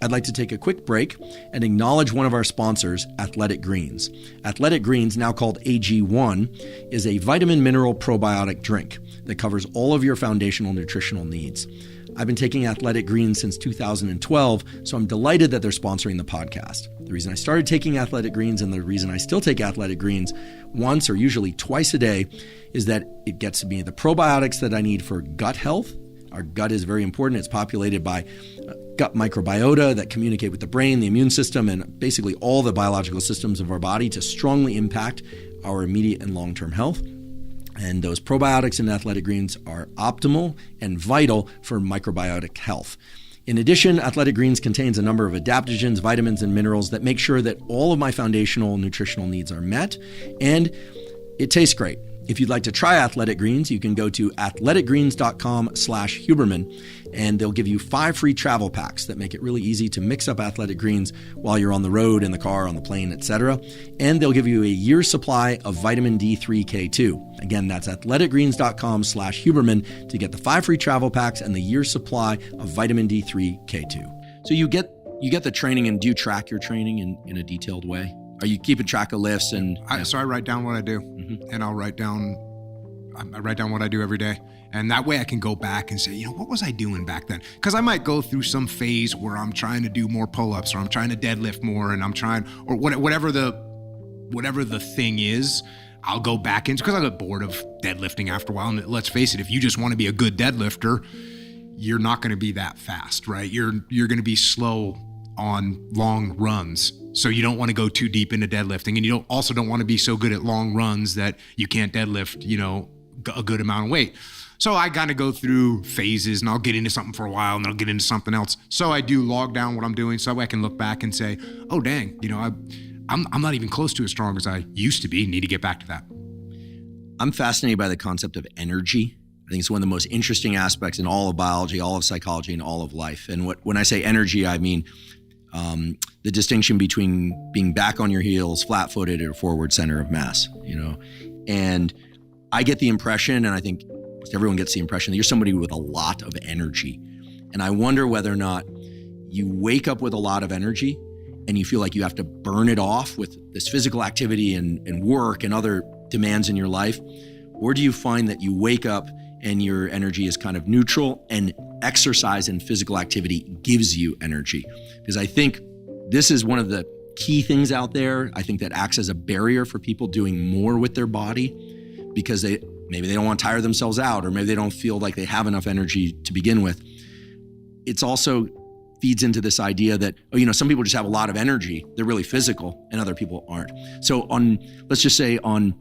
I'd like to take a quick break and acknowledge one of our sponsors, Athletic Greens. Athletic Greens, now called AG1, is a vitamin mineral probiotic drink that covers all of your foundational nutritional needs. I've been taking Athletic Greens since 2012, so I'm delighted that they're sponsoring the podcast. The reason I started taking Athletic Greens and the reason I still take Athletic Greens once or usually twice a day is that it gets me the probiotics that I need for gut health. Our gut is very important. It's populated by gut microbiota that communicate with the brain, the immune system, and basically all the biological systems of our body to strongly impact our immediate and long-term health. And those probiotics in Athletic Greens are optimal and vital for microbiotic health. In addition, Athletic Greens contains a number of adaptogens, vitamins, and minerals that make sure that all of my foundational nutritional needs are met, and it tastes great. If you'd like to try Athletic Greens, you can go to athleticgreens.com/Huberman, and they'll give you 5 free travel packs that make it really easy to mix up Athletic Greens while you're on the road, in the car, on the plane, etc. And they'll give you a year's supply of vitamin D3K2. Again, that's athleticgreens.com/Huberman to get the 5 free travel packs and the year's supply of vitamin D3K2. So you get the training, and do you track your training in a detailed way? Are you keeping track of lifts? So I write down what I do, and I write down what I do every day. And that way I can go back and say, what was I doing back then? Because I might go through some phase where I'm trying to do more pull-ups, or I'm trying to deadlift more, and I'm trying, or whatever the thing is, I'll go back into, because I get bored of deadlifting after a while. And let's face it, if you just want to be a good deadlifter, you're not going to be that fast, right? You're going to be slow on long runs. So you don't want to go too deep into deadlifting, and you also don't want to be so good at long runs that you can't deadlift, a good amount of weight. So I kind of go through phases, and I'll get into something for a while, and then I'll get into something else. So I do log down what I'm doing, so I can look back and say, oh dang, I'm not even close to as strong as I used to be. Need to get back to that. I'm fascinated by the concept of energy. I think it's one of the most interesting aspects in all of biology, all of psychology, and all of life. And when I say energy, I mean the distinction between being back on your heels, flat-footed, or forward center of mass, And I get the impression, and I think everyone gets the impression, that you're somebody with a lot of energy. And I wonder whether or not you wake up with a lot of energy and you feel like you have to burn it off with this physical activity and work and other demands in your life, or do you find that you wake up and your energy is kind of neutral, and exercise and physical activity gives you energy? Because I think this is one of the key things out there. I think that acts as a barrier for people doing more with their body, because maybe they don't want to tire themselves out, or maybe they don't feel like they have enough energy to begin with. It's also feeds into this idea that, some people just have a lot of energy. They're really physical, and other people aren't. So let's just say on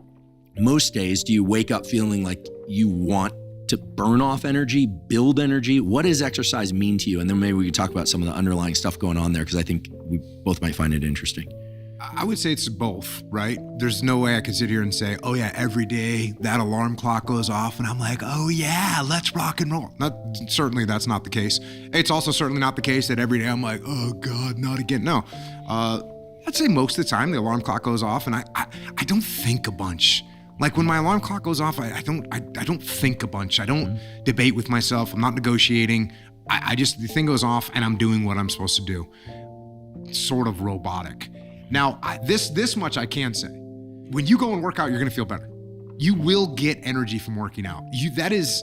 most days, do you wake up feeling like you want to burn off energy, build energy? What does exercise mean to you? And then maybe we could talk about some of the underlying stuff going on there, because I think we both might find it interesting. I would say it's both, right? There's no way I could sit here and say, oh yeah, every day that alarm clock goes off and I'm like, oh yeah, let's rock and roll. Certainly that's not the case. It's also certainly not the case that every day I'm like, oh God, not again. No, I'd say most of the time the alarm clock goes off and I don't think a bunch. Like when my alarm clock goes off, I don't think a bunch. I don't debate with myself. I'm not negotiating. The thing goes off and I'm doing what I'm supposed to do. It's sort of robotic. Now, this much I can say. When you go and work out, you're going to feel better. You will get energy from working out. That is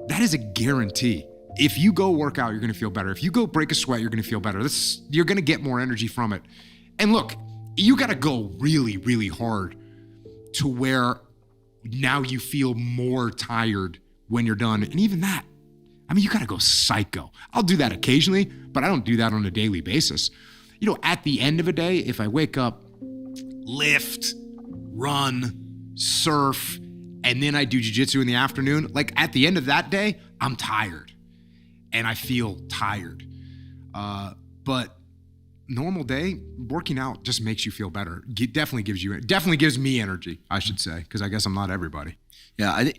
a guarantee. If you go work out, you're going to feel better. If you go break a sweat, you're going to feel better. You're going to get more energy from it. And look, you got to go really, really hard to where now you feel more tired when you're done. And even that, you got to go psycho. I'll do that occasionally, but I don't do that on a daily basis. At the end of a day, if I wake up, lift, run, surf, and then I do jiu-jitsu in the afternoon, like at the end of that day, I'm tired and I feel tired. But normal day, working out just makes you feel better. It definitely gives me energy, I should say, because I guess I'm not everybody. Yeah,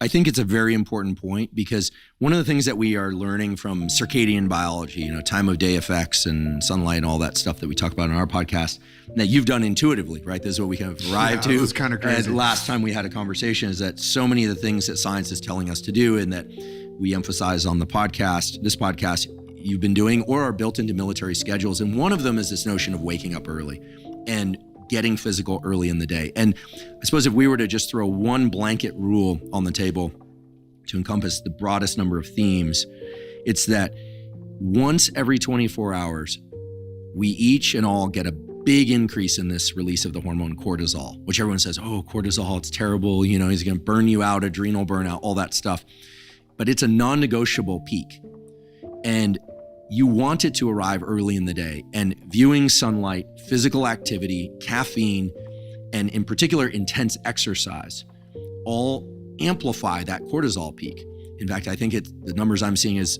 I think it's a very important point, because one of the things that we are learning from circadian biology, time of day effects and sunlight and all that stuff that we talk about in our podcast, that you've done intuitively, right? This is what we have arrived to. It's kind of crazy. And last time we had a conversation is that so many of the things that science is telling us to do and that we emphasize on this podcast, you've been doing or are built into military schedules. And one of them is this notion of waking up early and getting physical early in the day. And I suppose if we were to just throw one blanket rule on the table to encompass the broadest number of themes, it's that once every 24 hours, we each and all get a big increase in this release of the hormone cortisol, which everyone says, oh, cortisol, it's terrible. You know, he's going to burn you out, adrenal burnout, all that stuff. But it's a non-negotiable peak. And you want it to arrive early in the day. And viewing sunlight, physical activity, caffeine, and in particular, intense exercise, all amplify that cortisol peak. In fact, I think the numbers I'm seeing is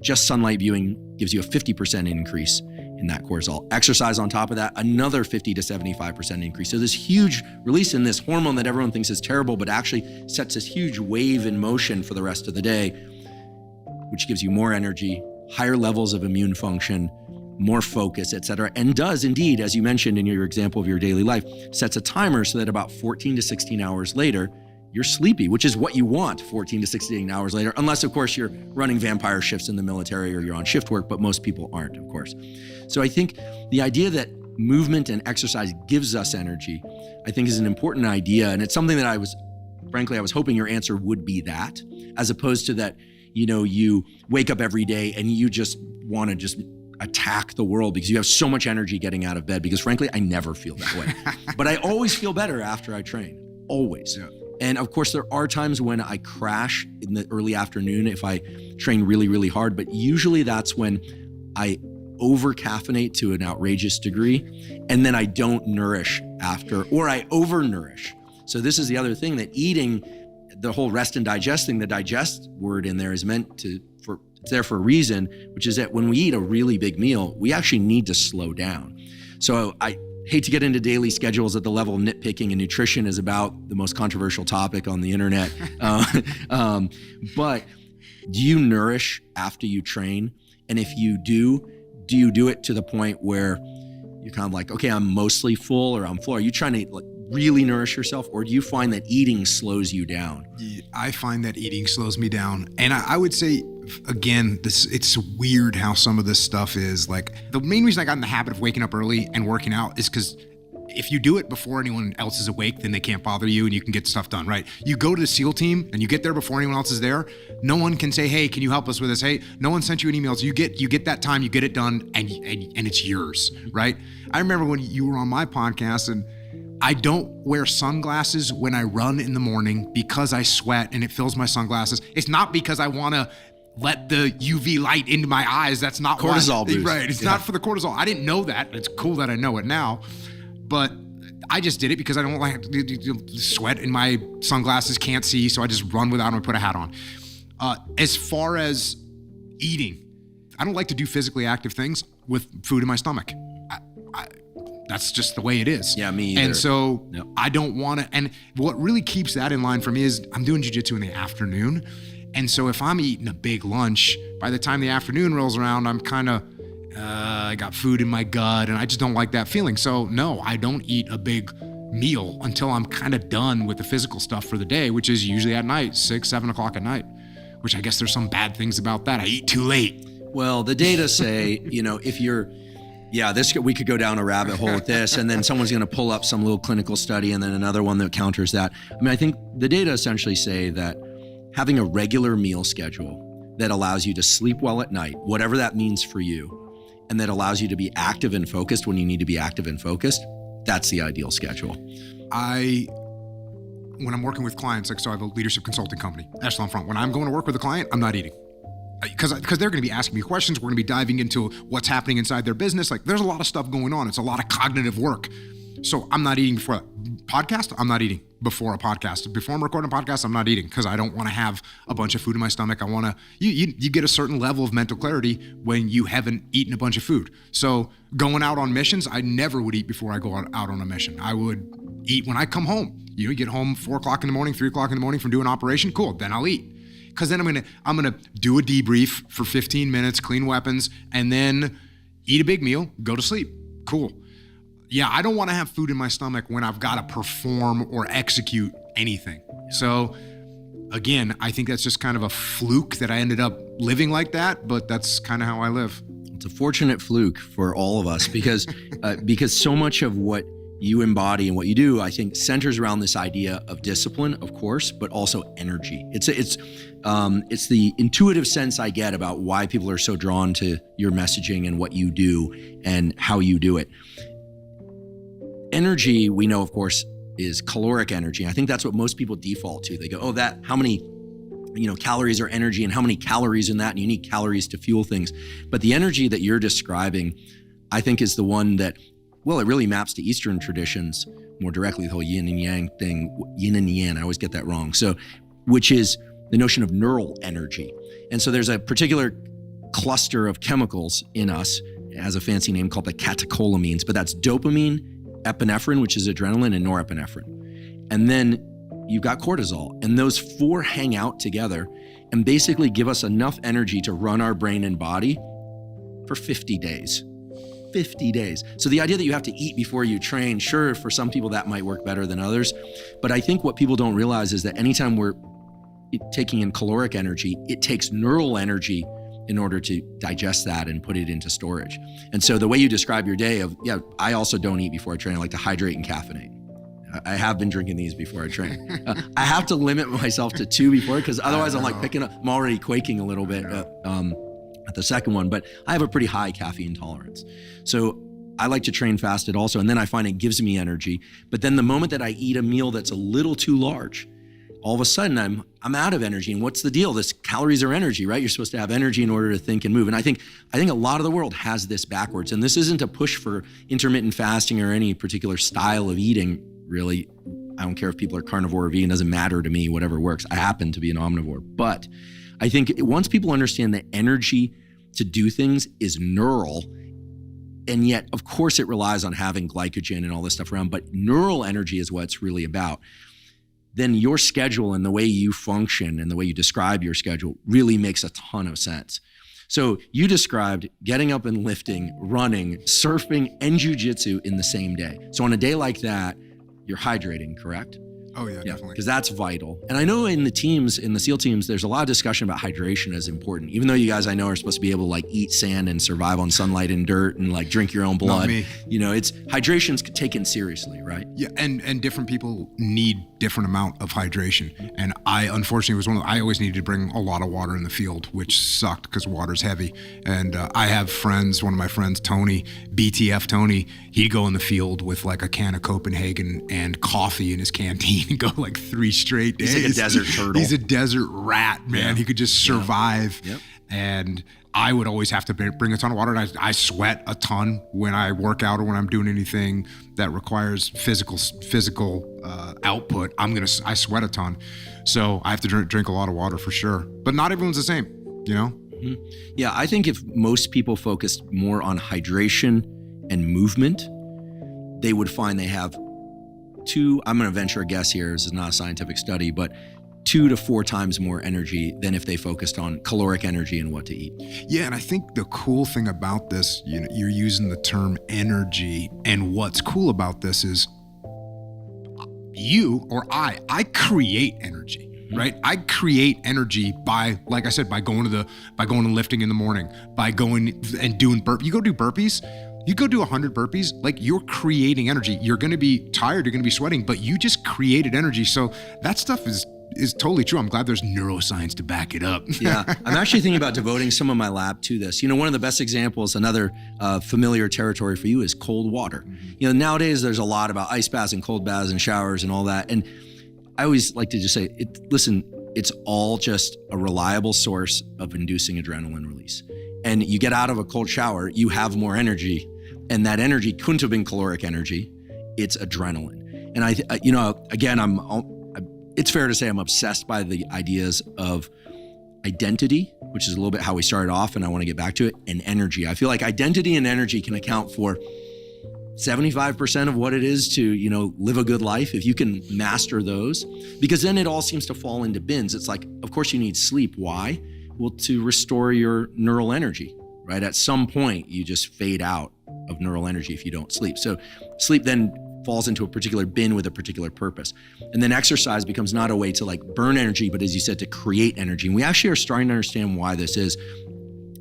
just sunlight viewing gives you a 50% increase in that cortisol. Exercise on top of that, another 50 to 75% increase. So this huge release in this hormone that everyone thinks is terrible, but actually sets this huge wave in motion for the rest of the day, which gives you more energy, higher levels of immune function, more focus, et cetera, and does indeed, as you mentioned in your example of your daily life, sets a timer so that about 14 to 16 hours later, you're sleepy, which is what you want 14 to 16 hours later, unless, of course, you're running vampire shifts in the military or you're on shift work, but most people aren't, of course. So I think the idea that movement and exercise gives us energy, I think is an important idea. And it's something that I was hoping your answer would be that, as opposed to that, you know, you wake up every day and you just want to just attack the world because you have so much energy getting out of bed, because frankly, I never feel that way. But I always feel better after I train, always. Yeah. And of course, there are times when I crash in the early afternoon if I train really, really hard, but usually that's when I over-caffeinate to an outrageous degree, and then I don't nourish after, or I over-nourish. So this is the other thing, that eating, the whole rest and digesting, the digest word in there is meant to, it's there for a reason, which is that when we eat a really big meal, we actually need to slow down. So I hate to get into daily schedules at the level of nitpicking, and nutrition is about the most controversial topic on the internet. But do you nourish after you train? And if you do you do it to the point where you're kind of like, okay, I'm mostly full or I'm full? Are you trying to like really nourish yourself, or do you find that eating slows you down? I find that eating slows me down. And I would say, again, it's weird how some of this stuff is. Like, the main reason I got in the habit of waking up early and working out is because if you do it before anyone else is awake, then they can't bother you and you can get stuff done, right? You go to the SEAL team and you get there before anyone else is there. No one can say, hey, can you help us with this? Hey, no one sent you an email. So you get that time, you get it done, and it's yours, right? I remember when you were on my podcast, and I don't wear sunglasses when I run in the morning because I sweat and it fills my sunglasses. It's not because I want to let the UV light into my eyes. That's not cortisol boost. Right. It's not for the cortisol. I didn't know that. It's cool that I know it now. But I just did it because I don't like to sweat in my sunglasses, can't see, so I just run without them and put a hat on. As far as eating, I don't like to do physically active things with food in my stomach. That's just the way it is. Yeah, me either. And so I don't want to, and what really keeps that in line for me is I'm doing jiu-jitsu in the afternoon. And so if I'm eating a big lunch, by the time the afternoon rolls around, I'm kind of, I got food in my gut, and I just don't like that feeling. So no, I don't eat a big meal until I'm kind of done with the physical stuff for the day, which is usually at night, 6, 7 o'clock at night, which I guess there's some bad things about that. I eat too late. Well, the data say, if you're, we could go down a rabbit hole with this, and then someone's going to pull up some little clinical study and then another one that counters that. I mean, I think the data essentially say that having a regular meal schedule that allows you to sleep well at night, whatever that means for you, and that allows you to be active and focused when you need to be active and focused, that's the ideal schedule. When I'm working with clients, so I have a leadership consulting company, Echelon Front. When I'm going to work with a client, I'm not eating. Because they're going to be asking me questions. We're going to be diving into what's happening inside their business. Like, there's a lot of stuff going on. It's a lot of cognitive work. So I'm not eating before a podcast. I'm not eating before a podcast. Before I'm recording a podcast, I'm not eating because I don't want to have a bunch of food in my stomach. I want to, you get a certain level of mental clarity when you haven't eaten a bunch of food. So going out on missions, I never would eat before I go out on a mission. I would eat when I come home. You get home 4 o'clock in the morning, 3 o'clock in the morning from doing operation. Cool. Then I'll eat. Because then I'm gonna do a debrief for 15 minutes, clean weapons, and then eat a big meal, go to sleep. Cool. Yeah, I don't want to have food in my stomach when I've got to perform or execute anything. So again, I think that's just kind of a fluke that I ended up living like that, but that's kind of how I live. It's a fortunate fluke for all of us because so much of what you embody and what you do, I think, centers around this idea of discipline, of course, but also energy. It's the intuitive sense I get about why people are so drawn to your messaging and what you do and how you do it. Energy, we know, of course, is caloric energy. I think that's what most people default to. They go, oh, that, how many calories are energy and how many calories in that, and you need calories to fuel things. But the energy that you're describing, I think, is the one that, well, it really maps to Eastern traditions more directly, the whole yin and yang thing, yin and yang, I always get that wrong. So, which is the notion of neural energy. And so there's a particular cluster of chemicals in us, it has a fancy name called the catecholamines, but that's dopamine, epinephrine, which is adrenaline, and norepinephrine. And then you've got cortisol, and those four hang out together and basically give us enough energy to run our brain and body for 50 days. 50 days. So the idea that you have to eat before you train, sure, for some people that might work better than others. But I think what people don't realize is that anytime we're taking in caloric energy, it takes neural energy in order to digest that and put it into storage. And so the way you describe your day of, yeah, I also don't eat before I train. I like to hydrate and caffeinate. I have been drinking these before I train. I have to limit myself to 2 before, because otherwise I'm like picking up, I'm already quaking a little bit at the second one, but I have a pretty high caffeine tolerance. So I like to train fasted also, and then I find it gives me energy. But then the moment that I eat a meal that's a little too large, all of a sudden I'm out of energy. And what's the deal? This calories are energy, right? You're supposed to have energy in order to think and move. And I think a lot of the world has this backwards. And this isn't a push for intermittent fasting or any particular style of eating, really. I don't care if people are carnivore or vegan, doesn't matter to me, whatever works. I happen to be an omnivore. But I think once people understand that energy to do things is neural, and yet, of course, it relies on having glycogen and all this stuff around, but neural energy is what it's really about, then your schedule and the way you function and the way you describe your schedule really makes a ton of sense. So you described getting up and lifting, running, surfing, and jujitsu in the same day. So on a day like that, you're hydrating, correct? Oh yeah, definitely. Because that's vital. And I know in the teams, in the SEAL teams, there's a lot of discussion about hydration as important. Even though you guys I know are supposed to be able to like eat sand and survive on sunlight and dirt and like drink your own blood. Not me. It's hydration's taken seriously, right? Yeah, and different people need different amount of hydration. And I unfortunately I always needed to bring a lot of water in the field, which sucked because water's heavy. And I have friends, one of my friends, Tony, BTF Tony, he'd go in the field with like a can of Copenhagen and coffee in his canteen and go like 3 straight days. He's like a desert turtle. He's a desert rat, man. Yeah. He could just survive. Yep. And I would always have to bring a ton of water. And I sweat a ton when I work out or when I'm doing anything that requires physical output. I sweat a ton. So I have to drink a lot of water for sure. But not everyone's the same, Mm-hmm. Yeah, I think if most people focused more on hydration and movement, they would find they have I'm going to venture a guess here, this is not a scientific study, but 2 to 4 times more energy than if they focused on caloric energy and what to eat. Yeah, and I think the cool thing about this, you're using the term energy, and what's cool about this is you or I create energy. Right? I create energy by, like I said, by going to lifting in the morning, by going and doing burpees. You go do burpees, you go do 100 burpees, like you're creating energy. You're going to be tired, you're going to be sweating, but you just created energy. So that stuff is totally true. I'm glad there's neuroscience to back it up. Yeah, I'm actually thinking about devoting some of my lab to this. One of the best examples, another familiar territory for you, is cold water. Mm-hmm. Nowadays there's a lot about ice baths and cold baths and showers and all that. And I always like to just say, listen, it's all just a reliable source of inducing adrenaline release. And you get out of a cold shower, you have more energy, and that energy couldn't have been caloric energy. It's adrenaline. And it's fair to say I'm obsessed by the ideas of identity, which is a little bit how we started off, and I want to get back to it, and energy. I feel like identity and energy can account for 75% of what it is to, live a good life, if you can master those, because then it all seems to fall into bins. It's like, of course you need sleep. Why? Well, to restore your neural energy, right? At some point, you just fade out of neural energy if you don't sleep. So sleep then falls into a particular bin with a particular purpose. And then exercise becomes not a way to like burn energy, but as you said, to create energy. And we actually are starting to understand why this is.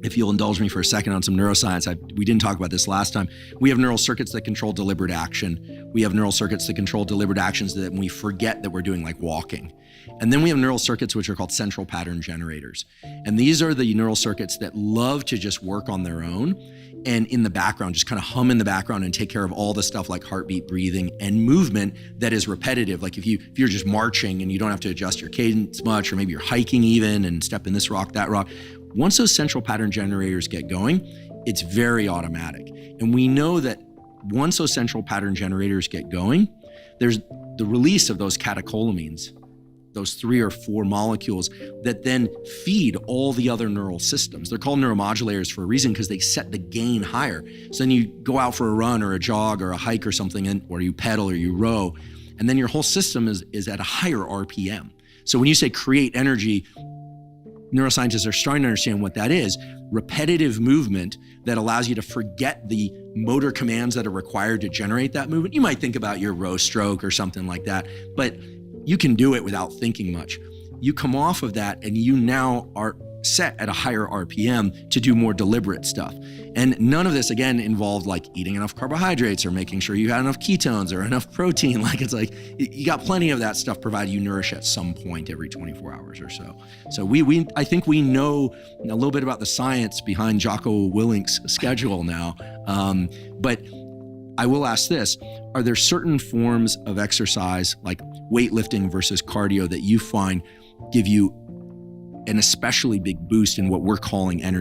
If you'll indulge me for a second on some neuroscience, we didn't talk about this last time. We have neural circuits that control deliberate action. We have neural circuits that control deliberate actions that we forget that we're doing, like walking. And then we have neural circuits which are called central pattern generators. And these are the neural circuits that love to just work on their own and in the background, just kind of hum in the background and take care of all the stuff like heartbeat, breathing, and movement that is repetitive. Like if you're just marching and you don't have to adjust your cadence much, or maybe you're hiking even and step in this rock, that rock. Once those central pattern generators get going, it's very automatic. And we know that once those central pattern generators get going, there's the release of those catecholamines, those 3 or 4 molecules that then feed all the other neural systems. They're called neuromodulators for a reason, because they set the gain higher. So then you go out for a run or a jog or a hike or something, or you pedal or you row, and then your whole system is at a higher RPM. So when you say create energy, neuroscientists are starting to understand what that is. Repetitive movement that allows you to forget the motor commands that are required to generate that movement. You might think about your row stroke or something like that, but you can do it without thinking much. You come off of that and you now are set at a higher RPM to do more deliberate stuff. And none of this, again, involved like eating enough carbohydrates or making sure you had enough ketones or enough protein. Like it's like, you got plenty of that stuff provided you nourish at some point every 24 hours or so. So I think we know a little bit about the science behind Jocko Willink's schedule now. But I will ask this, are there certain forms of exercise like weightlifting versus cardio that you find give you an especially big boost in what we're calling energy?